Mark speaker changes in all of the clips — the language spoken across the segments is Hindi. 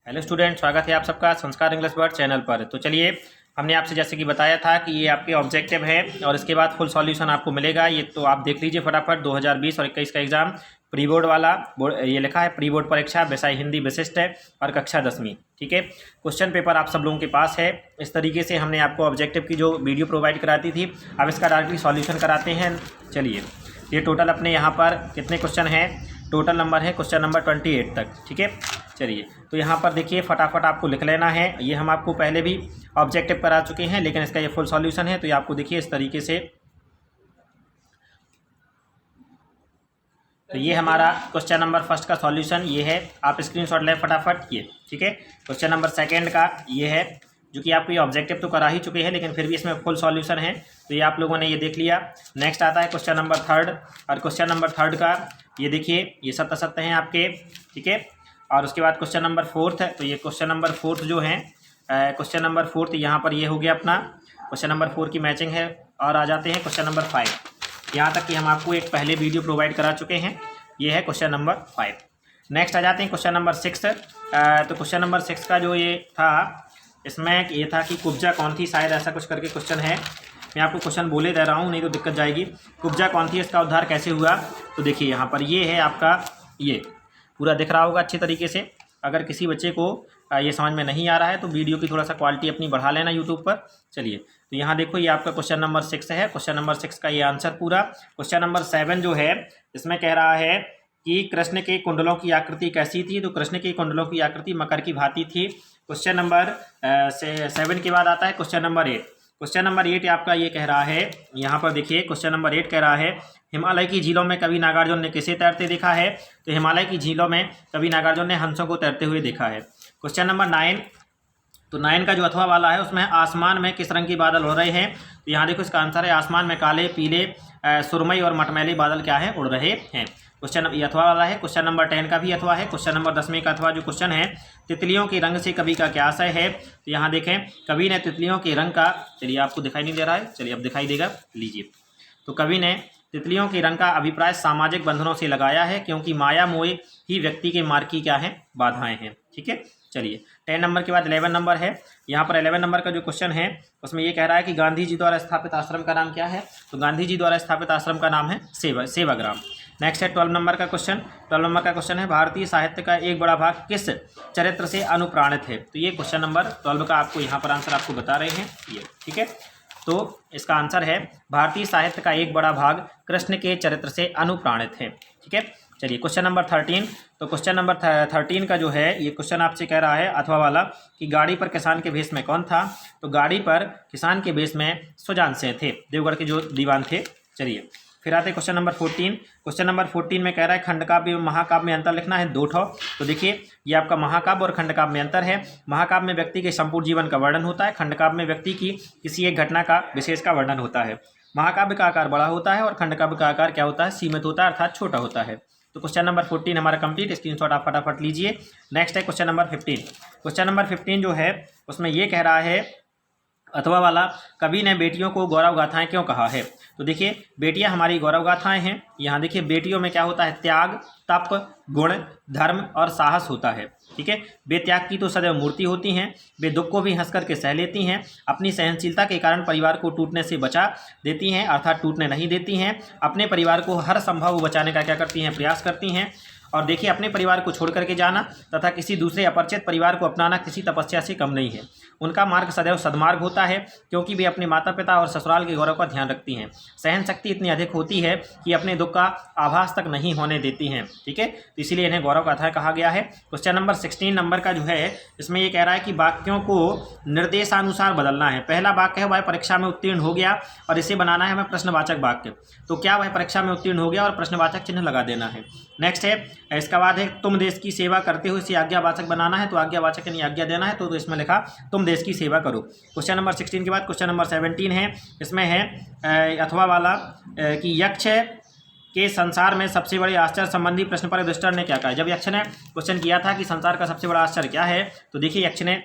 Speaker 1: हेलो स्टूडेंट, स्वागत है आप सबका संस्कार इंग्लिश वर्ड चैनल पर। तो चलिए, हमने आपसे जैसे कि बताया था कि ये आपके ऑब्जेक्टिव है और इसके बाद फुल सॉल्यूशन आपको मिलेगा। ये तो आप देख लीजिए फटाफट। 2020 और 21 का एग्जाम प्री बोर्ड वाला ये लिखा है प्री बोर्ड परीक्षा विषय हिंदी विशिष्ट है और कक्षा 10वीं। ठीक है, क्वेश्चन पेपर आप सब लोगों के पास है। इस तरीके से हमने आपको ऑब्जेक्टिव की जो वीडियो प्रोवाइड कराती थी, अब इसका डायरेक्टली सॉल्यूशन कराते हैं। चलिए, ये टोटल अपने यहाँ पर कितने क्वेश्चन हैं, टोटल नंबर है क्वेश्चन नंबर 28 तक। ठीक है, चलिए तो यहाँ पर देखिए फटाफट आपको लिख लेना है। ये हम आपको पहले भी ऑब्जेक्टिव करा चुके हैं, लेकिन इसका ये फुल सॉल्यूशन है। तो ये आपको देखिए इस तरीके से, तो ये हमारा क्वेश्चन नंबर फर्स्ट का सॉल्यूशन ये है। आप स्क्रीनशॉट लें फटाफट ये। ठीक है, क्वेश्चन नंबर सेकंड का ये है, जो कि आपको ये ऑब्जेक्टिव तो करा ही चुके हैं, लेकिन फिर भी इसमें फुल सॉल्यूशन है। तो ये आप लोगों ने ये देख लिया। नेक्स्ट आता है क्वेश्चन नंबर थर्ड, और क्वेश्चन नंबर थर्ड का ये देखिए, ये सत्य सत्य हैं आपके। ठीक है, और उसके बाद क्वेश्चन नंबर फोर्थ है। तो ये क्वेश्चन नंबर फोर्थ जो है, क्वेश्चन नंबर फोर्थ यहाँ पर ये हो गया अपना क्वेश्चन नंबर 4 की मैचिंग है। और आ जाते हैं क्वेश्चन नंबर 5। यहाँ तक कि हम आपको एक पहले वीडियो प्रोवाइड करा चुके हैं। ये है क्वेश्चन नंबर 5। नेक्स्ट आ जाते हैं क्वेश्चन नंबर 6। तो क्वेश्चन नंबर 6 का जो ये था, इसमें ये था कि कुब्जा कौन थी, शायद ऐसा कुछ करके क्वेश्चन है। मैं आपको क्वेश्चन बोले दे रहा हूँ, नहीं तो दिक्कत जाएगी। कुब्जा कौन थी, इसका उद्धार कैसे हुआ। तो देखिए यहाँ पर ये है आपका, ये पूरा दिख रहा होगा अच्छी तरीके से। अगर किसी बच्चे को ये समझ में नहीं आ रहा है तो वीडियो की थोड़ा सा क्वालिटी अपनी बढ़ा लेना यूट्यूब पर। चलिए, तो यहाँ देखो ये आपका क्वेश्चन नंबर 6 है। क्वेश्चन नंबर 6 का ये आंसर पूरा। क्वेश्चन नंबर 7 जो है, इसमें कह रहा है कि कृष्ण के कुंडलों की आकृति कैसी थी। तो कृष्ण के कुंडलों की आकृति मकर की भांति थी। क्वेश्चन नंबर 7 के बाद आता है क्वेश्चन नंबर 8। क्वेश्चन नंबर 8 आपका ये कह रहा है, यहाँ पर देखिए क्वेश्चन नंबर 8 कह रहा है, हिमालय की झीलों में कवि नागार्जुन ने किसे तैरते देखा है। तो हिमालय की झीलों में कवि नागार्जुन ने हंसों को तैरते हुए देखा है। क्वेश्चन नंबर 9, तो 9 का जो अथवा वाला है, उसमें आसमान में किस रंग के बादल हो रहे हैं। तो यहाँ देखो इसका आंसर है, आसमान में काले, पीले, सुरमई और मटमैले बादल क्या है, उड़ रहे हैं। क्वेश्चन ये अथवा वाला है। क्वेश्चन नंबर 10 का भी अथवा है। क्वेश्चन नंबर 10वें का अथवा जो क्वेश्चन है, तितलियों के रंग से कवि का क्या आशय है। तो यहाँ देखें, कवि ने तितलियों के रंग का, चलिए आपको दिखाई नहीं दे रहा है, चलिए अब दिखाई देगा, लीजिए। तो कवि ने तितलियों के रंग का अभिप्राय सामाजिक बंधनों से लगाया है, क्योंकि माया मोह ही व्यक्ति के मार्ग की क्या है, बाधाएं हैं। ठीक है, चलिए 10 नंबर के बाद 11 नंबर है। यहाँ पर 11 नंबर का जो क्वेश्चन है, उसमें ये कह रहा है कि गांधी जी द्वारा स्थापित आश्रम का नाम क्या है। तो गांधी जी द्वारा स्थापित आश्रम का नाम है सेवाग्राम। नेक्स्ट है 12 नंबर का क्वेश्चन। 12 नंबर का क्वेश्चन है, भारतीय साहित्य का एक बड़ा भाग किस चरित्र से अनुप्राणित है। तो ये क्वेश्चन नंबर 12 का आपको यहाँ पर आंसर आपको बता रहे हैं ये। ठीक है, तो इसका आंसर है, भारतीय साहित्य का एक बड़ा भाग कृष्ण के चरित्र से अनुप्राणित है। ठीक है, चलिए क्वेश्चन नंबर 13। तो क्वेश्चन नंबर 13 का जो है, ये क्वेश्चन आपसे कह रहा है अथवा वाला, कि गाड़ी पर किसान के भेष में कौन था। तो गाड़ी पर किसान के भेष में सुजान सिंह थे, देवगढ़ के जो दीवान थे। चलिए फिर आते हैं क्वेश्चन नंबर 14। क्वेश्चन नंबर 14 में कह रहा है, खंडकाव्य और महाकाव्य में अंतर लिखना है 2 ठो। तो देखिए ये आपका महाकाव्य और खंडकाव्य में अंतर है। महाकाव्य में व्यक्ति के संपूर्ण जीवन का वर्णन होता है, खंडकाव्य में व्यक्ति की किसी एक घटना का विशेष का वर्णन होता है। महाकाव्य का आकार बड़ा होता है और खंडकाव्य का आकार क्या होता है, सीमित होता है, अर्थात छोटा होता है। तो क्वेश्चन नंबर 14 हमारा कंप्लीट, स्क्रीनशॉट आप फटाफट लीजिए। नेक्स्ट है क्वेश्चन नंबर 15। क्वेश्चन नंबर 15 जो है, उसमें ये कह रहा है अथवा वाला, कवि ने बेटियों को गौरव गाथाएं क्यों कहा है। तो देखिए बेटियां हमारी गौरव गाथाएं हैं। यहाँ देखिए बेटियों में क्या होता है, त्याग, तप, गुण, धर्म और साहस होता है। ठीक है, वे त्याग की तो सदैव मूर्ति होती हैं, वे दुख को भी हंस करके सह लेती हैं, अपनी सहनशीलता के कारण परिवार को टूटने से बचा देती हैं, अर्थात टूटने नहीं देती हैं, अपने परिवार को हर संभव बचाने का क्या करती हैं, प्रयास करती हैं। और देखिए अपने परिवार को छोड़ करके जाना तथा किसी दूसरे अपरिचित परिवार को अपनाना किसी तपस्या से कम नहीं है। उनका मार्ग सदैव सद्मार्ग होता है, क्योंकि वे अपने माता पिता और ससुराल के गौरव का ध्यान रखती हैं। सहन शक्ति इतनी अधिक होती है कि अपने दुख का आभास तक नहीं होने देती हैं। ठीक है, तो इसीलिए इन्हें गौरव गाथा कहा गया है। क्वेश्चन नंबर 16 नंबर का जो है, इसमें ये कह रहा है कि वाक्यों को निर्देशानुसार बदलना है। पहला वाक्य है, वह परीक्षा में उत्तीर्ण हो गया, और इसे बनाना है हमें प्रश्नवाचक वाक्य। तो क्या वह परीक्षा में उत्तीर्ण हो गया, और प्रश्नवाचक चिन्ह लगा देना है। नेक्स्ट है, इसका बाद है, तुम देश की सेवा करते हो, इसे आज्ञावाचक बनाना है। तो आज्ञावाचक यानी आज्ञा देना है, तो इसमें लिखा तुम देश की सेवा करो। क्वेश्चन नंबर 16 के बाद क्वेश्चन नंबर 17 है। इसमें है अथवा वाला, कि यक्ष के संसार में सबसे बड़े आश्चर्य संबंधी प्रश्न पर युधिष्ठिर ने क्या कहा। जब यक्ष ने क्वेश्चन किया था कि संसार का सबसे बड़ा आश्चर्य क्या है, तो देखिए यक्ष ने,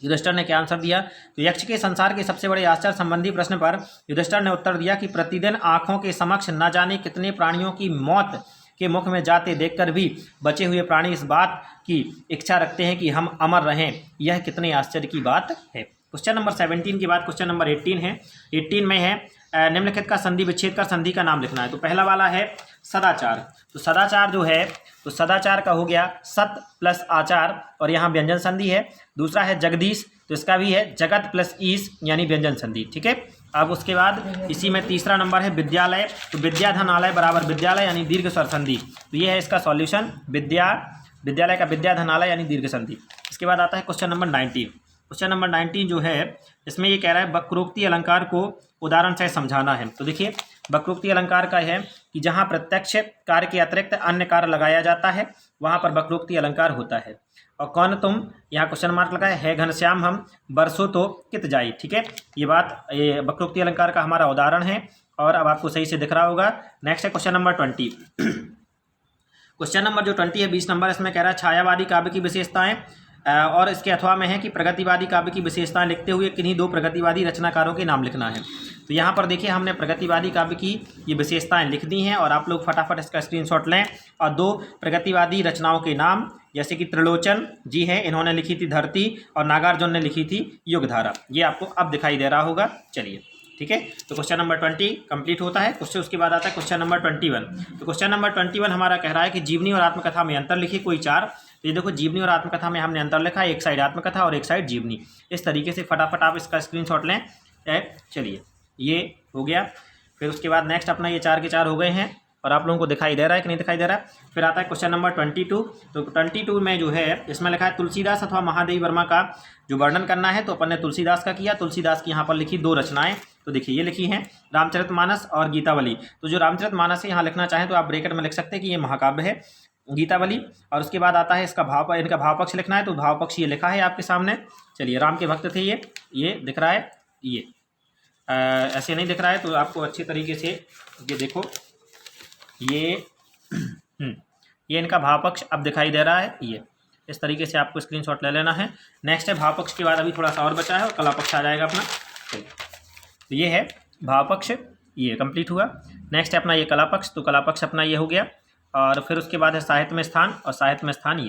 Speaker 1: युधिष्ठिर ने क्या आंसर दिया। तो यक्ष के संसार के सबसे बड़े आश्चर्य संबंधी प्रश्न पर युधिष्ठिर ने उत्तर दिया कि प्रतिदिन आंखों के समक्ष न जाने कितने प्राणियों की मौत के मुख में जाते देखकर भी बचे हुए प्राणी इस बात की इच्छा रखते हैं कि हम अमर रहें, यह कितने आश्चर्य की बात है। क्वेश्चन नंबर 17 के बाद क्वेश्चन नंबर 18 है। 18 में है निम्नलिखित का संधि विच्छेद कर संधि का नाम लिखना है। तो पहला वाला है सदाचार। तो सदाचार जो है, तो सदाचार का हो गया सत प्लस आचार और यहाँ व्यंजन संधि है। दूसरा है जगदीश, तो इसका भी है जगत प्लस ईश यानी व्यंजन संधि, ठीक है। अब उसके बाद इसी में तीसरा नंबर है विद्यालय। तो विद्याधनालय बराबर विद्यालय यानी दीर्घ स्वर संधि। तो ये है इसका सॉल्यूशन, विद्यालय का विद्याधनालय यानी दीर्घ संधि। इसके बाद आता है क्वेश्चन नंबर 19। क्वेश्चन नंबर 19 जो है इसमें ये कह रहा है वक्रोक्ति अलंकार को उदाहरण से समझाना है। तो देखिए वक्रोक्ति अलंकार का है कि जहाँ प्रत्यक्ष कार्य के अतिरिक्त अन्य कार्य लगाया जाता है वहाँ पर वक्रोक्ति अलंकार होता है। और कौन तुम, यहाँ क्वेश्चन मार्क लगा है घनश्याम हम बरसों तो कित जाई, ठीक है। ये बात ये वक्रोक्ति अलंकार का हमारा उदाहरण है और अब आपको सही से दिख रहा होगा। नेक्स्ट है क्वेश्चन नंबर 20। क्वेश्चन नंबर जो 20 है 20 नंबर, इसमें कह रहा है छायावादी काव्य की विशेषताएं और इसके अथवा में है कि प्रगतिवादी काव्य की विशेषताएं लिखते हुए किन्हीं दो प्रगतिवादी रचनाकारों के नाम लिखना है। तो यहाँ पर देखिए हमने प्रगतिवादी काव्य की ये विशेषताएं लिख दी हैं और आप लोग फटाफट इसका स्क्रीनशॉट लें और दो प्रगतिवादी रचनाओं के नाम, जैसे कि त्रिलोचन जी हैं, इन्होंने लिखी थी धरती और नागार्जुन ने लिखी थी युगधारा, ये आपको अब दिखाई दे रहा होगा। चलिए ठीक है, तो क्वेश्चन नंबर 20 कंप्लीट होता है। क्वेश्चन उसके बाद आता है क्वेश्चन नंबर 21। तो क्वेश्चन नंबर 21 हमारा कह रहा है कि जीवनी और आत्मकथा में अंतर लिखिए कोई चार। तो ये देखो जीवनी और आत्मकथा में हमने अंतर लिखा है, एक साइड आत्मकथा और एक साइड जीवनी। इस तरीके से फटाफट आप इसका स्क्रीनशॉट लें। चलिए ये हो गया। फिर उसके बाद नेक्स्ट अपना ये 4 के 4 हो गए हैं और आप लोगों को दिखाई दे रहा है कि नहीं दिखाई दे रहा है। फिर आता है क्वेश्चन नंबर 22। तो 22 में जो है इसमें लिखा है तुलसीदास अथवा महादेवी वर्मा का जो वर्णन करना है। तो अपन ने तुलसीदास का किया। तुलसीदास की यहाँ पर लिखी दो रचनाएं, तो देखिए ये लिखी हैं रामचरितमानस और गीतावली। तो जो रामचरितमानस है यहाँ लिखना चाहें तो आप ब्रैकेट में लिख सकते हैं कि ये महाकाव्य है, गीतावली। और उसके बाद आता है इसका इनका भावपक्ष लिखना है। तो भावपक्ष ये लिखा है आपके सामने। चलिए राम के भक्त थे ये दिख रहा है, ये ऐसे नहीं दिख रहा है तो आपको अच्छे तरीके से ये देखो, ये इनका भावपक्ष अब दिखाई दे रहा है। ये इस तरीके से आपको स्क्रीनशॉट ले लेना है। नेक्स्ट है भावपक्ष के बाद अभी थोड़ा सा और बचा है और कलापक्ष आ जाएगा अपना। तो ये है भावपक्ष, ये कंप्लीट हुआ। नेक्स्ट है अपना ये कलापक्ष। तो कलापक्ष अपना ये हो गया। और फिर उसके बाद है साहित्य में स्थान और साहित्य में स्थान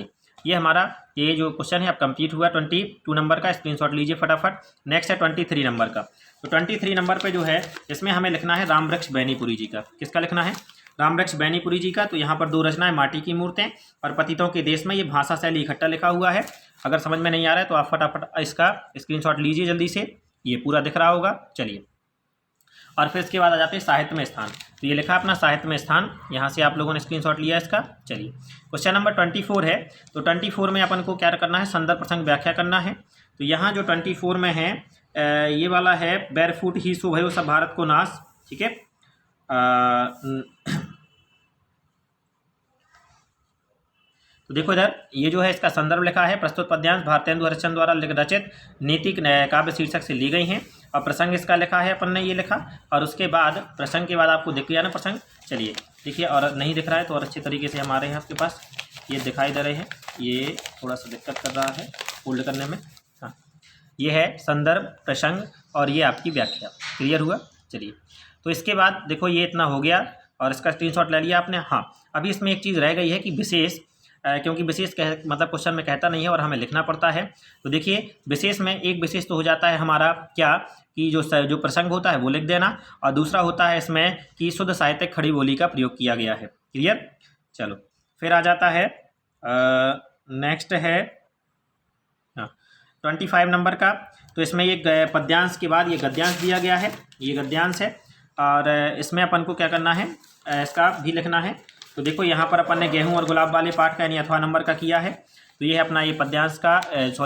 Speaker 1: ये हमारा ये जो क्वेश्चन है अब कंप्लीट हुआ। 22 नंबर का स्क्रीनशॉट लीजिए फटाफट। नेक्स्ट है 23 नंबर का। तो 23 नंबर पे जो है इसमें हमें लिखना है रामवृक्ष बैनीपुरी जी का। किसका लिखना है? रामवृक्ष बैनीपुरी जी का। तो यहाँ पर दो रचनाएं, माटी की मूर्तें और पतितों के देश में। ये भाषा शैली इकट्ठा लिखा हुआ है। अगर समझ में नहीं आ रहा है तो आप फटाफट इसका स्क्रीनशॉट लीजिए जल्दी से, ये पूरा दिख रहा होगा। चलिए और फिर इसके बाद आ जाते हैं साहित्य में स्थान। तो ये लिखा अपना साहित्य में स्थान, यहाँ से आप लोगों ने स्क्रीनशॉट लिया इसका। चलिए क्वेश्चन नंबर 24 है। तो 24 में अपन को क्या करना है? संदर्भ प्रसंग व्याख्या करना है। तो यहाँ जो 24 में है ये वाला है बैरफुट ही सो भयो सब भारत को नाश, ठीक है। तो देखो इधर ये जो है इसका संदर्भ लिखा है प्रस्तुत पद्यांश भारतेंदु हरिश्चंद्र द्वारा रचित नीतिक काव्य शीर्षक से ली गई हैं। और प्रसंग इसका लिखा है अपन ने ये लिखा। और उसके बाद प्रसंग के बाद आपको दिख गया ना प्रसंग। चलिए देखिए, और नहीं दिख रहा है तो और अच्छे तरीके से हमारे यहाँ आपके पास ये दिखाई दे रहे हैं। ये थोड़ा सा दिक्कत कर रहा है फोल्ड करने में। हाँ, ये है संदर्भ, प्रसंग और ये आपकी व्याख्या। क्लियर हुआ? चलिए तो इसके बाद देखो ये इतना हो गया और इसका स्क्रीनशॉट ले लिया आपने। हाँ, अभी इसमें एक चीज़ रह गई है कि विशेष, क्योंकि विशेष मतलब क्वेश्चन में कहता नहीं है और हमें लिखना पड़ता है। तो देखिए विशेष में एक विशेष तो हो जाता है हमारा क्या कि जो प्रसंग होता है वो लिख देना, और दूसरा होता है इसमें कि शुद्ध साहित्यिक खड़ी बोली का प्रयोग किया गया है। क्लियर? चलो फिर आ जाता है नेक्स्ट है 25 नंबर का। तो इसमें ये पद्यांश के बाद ये गद्यांश दिया गया है, ये गद्यांश है। और इसमें अपन को क्या करना है? इसका भी लिखना है। तो देखो यहाँ पर अपन ने गेहूं और गुलाब वाले पाठ का यानी अथवा नंबर का किया है। तो ये है अपना ये पद्यांश का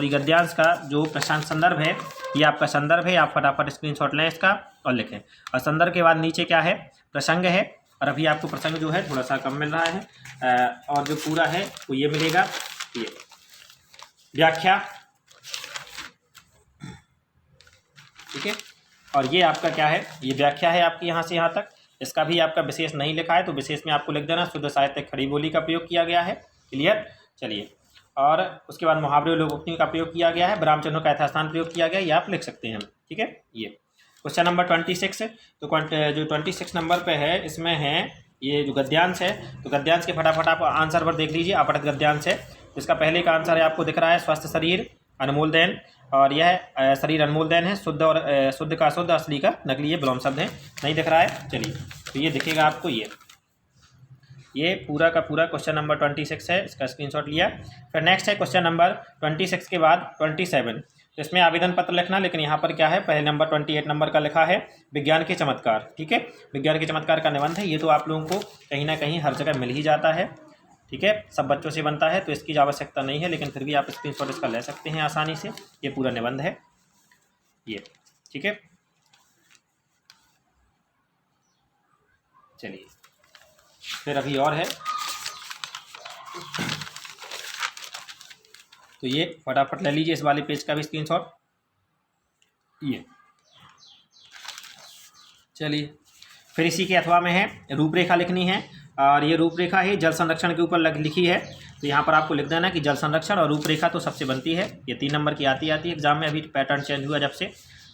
Speaker 1: गद्यांश का जो प्रशांत संदर्भ है, ये आपका संदर्भ है। आप फटाफट स्क्रीनशॉट लें इसका और लिखें। और संदर्भ के बाद नीचे क्या है? प्रसंग है। और अभी आपको प्रसंग जो है थोड़ा सा कम मिल रहा है और जो पूरा है वो ये मिलेगा, ये व्याख्या, ठीक है। और ये आपका क्या है? ये व्याख्या है आपकी यहाँ से यहाँ तक। इसका भी आपका विशेष नहीं लिखा है तो विशेष में आपको लिख देना शुद्ध साहित्यिक खड़ी बोली का प्रयोग किया गया है। क्लियर? चलिए और उसके बाद मुहावरे और लोकोक्तियों का प्रयोग किया गया है, ब्राह्मचंद्रों का यथास्थान प्रयोग किया गया है, ये आप लिख सकते हैं। ठीक है। ये क्वेश्चन नंबर 26। तो जो 26 नंबर पे है इसमें है ये जो गद्यांश है, तो गद्यांश के फटाफट आप आंसर पर देख लीजिए। अपठित गद्यांश है, तो इसका पहले का आंसर है आपको दिख रहा है स्वस्थ शरीर अनमोल देन, और यह शरीर अनमोल देन है, शुद्ध और शुद्ध का शुद्ध, असली का नकली, ये विलोम शब्द है, नहीं दिख रहा है। चलिए, तो ये दिखेगा आपको, ये पूरा का पूरा क्वेश्चन नंबर 26 है, इसका स्क्रीनशॉट लिया। फिर नेक्स्ट है क्वेश्चन नंबर 26 के बाद 27, तो इसमें आवेदन पत्र लिखना, लेकिन यहाँ पर क्या है, पहले नंबर 28 नंबर का लिखा है विज्ञान के चमत्कार। ठीक है, विज्ञान के चमत्कार का निबंध है, ये तो आप लोगों को कहीं ना कहीं हर जगह मिल ही जाता है। ठीक है, सब बच्चों से बनता है, तो इसकी आवश्यकता नहीं है, लेकिन फिर भी आप स्क्रीनशॉट इसका ले सकते हैं आसानी से। ये पूरा निबंध है ये। ठीक है, चलिए फिर अभी और है, तो ये फटाफट ले लीजिए इस वाले पेज का भी स्क्रीनशॉट। ये चलिए, फिर इसी के अथवा में है रूपरेखा लिखनी है, और ये रूपरेखा ही जल संरक्षण के ऊपर लिखी है, तो यहाँ पर आपको लिख देना कि जल संरक्षण और रूपरेखा तो सबसे बनती है, ये 3 नंबर की आती है एग्जाम में, अभी पैटर्न चेंज हुआ जब से,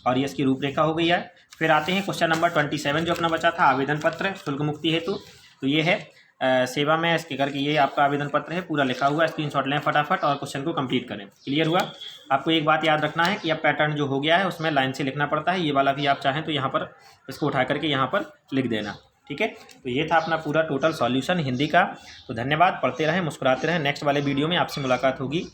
Speaker 1: और ये इसकी रूपरेखा हो गई है। फिर आते हैं क्वेश्चन नंबर 27 जो अपना बचा था, आवेदन पत्र शुल्क मुक्ति हेतु, तो ये है सेवा में इसके करके, ये आपका आवेदन पत्र है, पूरा लिखा हुआ है, स्क्रीनशॉट लें फटाफट और क्वेश्चन को कंप्लीट करें। क्लियर हुआ? आपको एक बात याद रखना है कि अब पैटर्न जो हो गया है उसमें लाइन से लिखना पड़ता है, ये वाला भी आप चाहें तो यहाँ पर इसको उठा करके यहाँ पर लिख देना। ठीक है, तो ये था अपना पूरा टोटल सॉल्यूशन हिंदी का। तो धन्यवाद, पढ़ते रहें, मुस्कुराते रहें, नेक्स्ट वाले वीडियो में आपसे मुलाकात होगी।